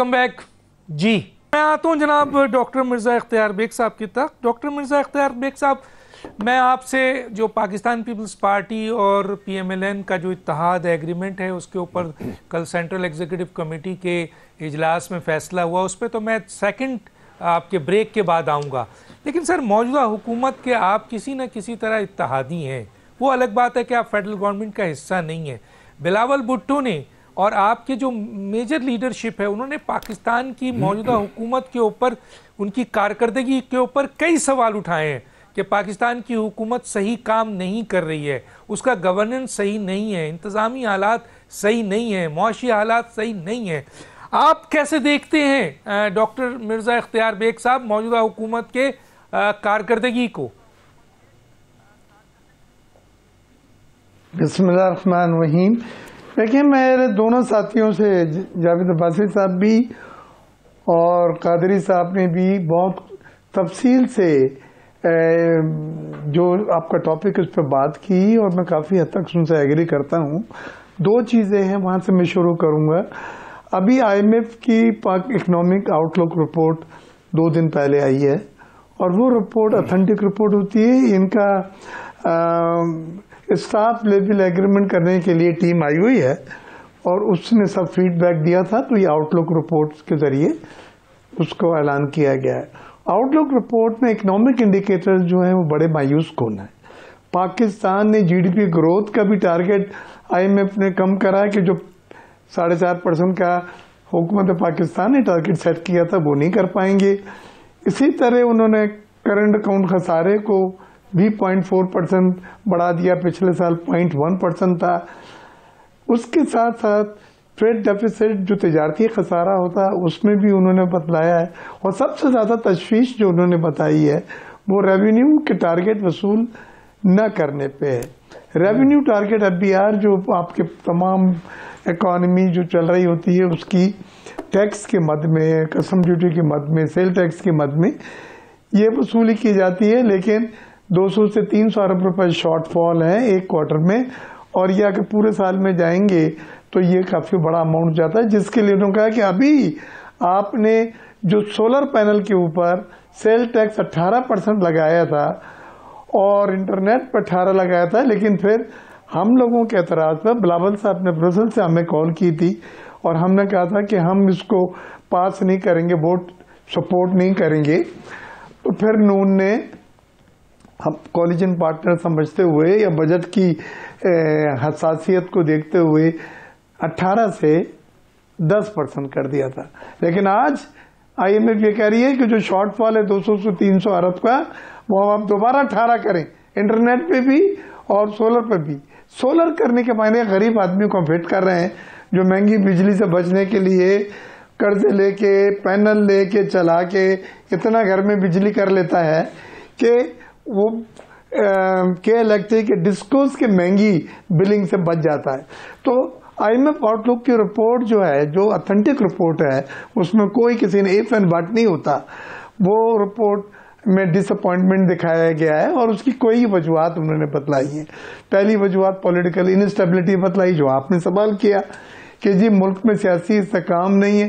Welcome back जी। मैं आता हूँ जनाब डॉक्टर मिर्ज़ा इख्तियार बेग साहब की तक। डॉक्टर मिर्ज़ा इख्तियार बेग साहब, मैं आपसे जो पाकिस्तान पीपल्स पार्टी और पीएमएलएन का जो इत्तेहाद एग्रीमेंट है उसके ऊपर कल सेंट्रल एग्जीक्यूटिव कमेटी के इजलास में फैसला हुआ, उस पर तो मैं सेकंड आपके ब्रेक के बाद आऊँगा। लेकिन सर, मौजूदा हुकूमत के आप किसी न किसी तरह इत्तेहादी हैं। वो अलग बात है कि आप फेडरल गवर्नमेंट का हिस्सा नहीं है। बिलावल भुट्टो ने और आपके जो मेजर लीडरशिप है, उन्होंने पाकिस्तान की मौजूदा हुकूमत के ऊपर, उनकी कारकर्दगी के ऊपर कई सवाल उठाए हैं कि पाकिस्तान की हुकूमत सही काम नहीं कर रही है, उसका गवर्नेंस सही नहीं है, इंतज़ामी हालात सही नहीं है, मुआशी हालात सही नहीं है। आप कैसे देखते हैं डॉक्टर मिर्ज़ा इख्तियार बेग साहब मौजूदा हुकूमत के कारकर्दगी को? बिस्मिल्लाहिर्रहमानिर्रहीम। देखिए, मेरे दोनों साथियों से, जावेद अब्बासी साहब भी और कादरी साहब ने भी बहुत तफसील से जो आपका टॉपिक उस पर बात की और मैं काफ़ी हद तक उनसे एग्री करता हूँ। दो चीज़ें हैं, वहाँ से मैं शुरू करूँगा। अभी IMF की इकोनॉमिक आउटलुक रिपोर्ट 2 दिन पहले आई है और वो रिपोर्ट ऑथेंटिक रिपोर्ट होती है। इनका स्टाफ लेवल एग्रीमेंट करने के लिए टीम आई हुई है और उसने सब फीडबैक दिया था, तो ये आउटलुक रिपोर्ट के जरिए उसको ऐलान किया गया है। आउटलुक रिपोर्ट में इकोनॉमिक इंडिकेटर्स जो हैं वो बड़े मायूस कौन है। पाकिस्तान ने GDP ग्रोथ का भी टारगेट IMF ने कम करा है कि जो 4.5% का हुकूमत पाकिस्तान ने टारगेट सेट किया था वो नहीं कर पाएंगे। इसी तरह उन्होंने करंट अकाउंट खसारे को भी 0.4% बढ़ा दिया, पिछले साल 0.1% था। उसके साथ साथ ट्रेड डेफिसिट जो तिजारती खसारा होता है उसमें भी उन्होंने बतलाया है और सबसे ज़्यादा तशवीश जो उन्होंने बताई है वो रेवेन्यू के टारगेट वसूल न करने पे है। रेवेन्यू टारगेट FBR जो आपके तमाम इकॉनमी जो चल रही होती है उसकी टैक्स के मद में, कस्टम ड्यूटी के मद में, सेल टैक्स के मद में ये वसूली की जाती है, लेकिन 200 से 300 अरब रुपए शॉर्टफॉल है एक क्वार्टर में, और ये अगर पूरे साल में जाएंगे तो ये काफी बड़ा अमाउंट जाता है। जिसके लिए उन्होंने कहा कि अभी आपने जो सोलर पैनल के ऊपर सेल टैक्स 18% लगाया था और इंटरनेट पर 18 लगाया था, लेकिन फिर हम लोगों के एतराज पर बिलावल साहब ने ब्रसेल से हमें कॉल की थी और हमने कहा था कि हम इसको पास नहीं करेंगे, वोट सपोर्ट नहीं करेंगे। तो फिर नून ने हम कॉलिजन पार्टनर समझते हुए या बजट की हसासियत को देखते हुए 18 से 10% कर दिया था। लेकिन आज IMF ये कह रही है कि जो शॉर्टफॉल है 200 से 300 अरब का, वो हम दोबारा 18 करें, इंटरनेट पे भी और सोलर पे भी। सोलर करने के मायने गरीब आदमी को फिट कर रहे हैं जो महंगी बिजली से बचने के लिए कर्ज लेके, पैनल लेके, चला के इतना घर में बिजली कर लेता है कि वो के इलेक्ट्रिक के डिस्कोस के महंगी बिलिंग से बच जाता है। तो IMF आउटलुक की रिपोर्ट जो है, जो ऑथेंटिक रिपोर्ट है, उसमें कोई किसी ने इफ एंड बट नहीं होता। वो रिपोर्ट में डिसअपॉइंटमेंट दिखाया गया है और उसकी कोई वजूहत उन्होंने बतलाई है। पहली वजूहत पॉलिटिकल इनस्टेबिलिटी बतलाई, जो आपने सवाल किया कि जी मुल्क में सियासी इस्तेकाम नहीं है,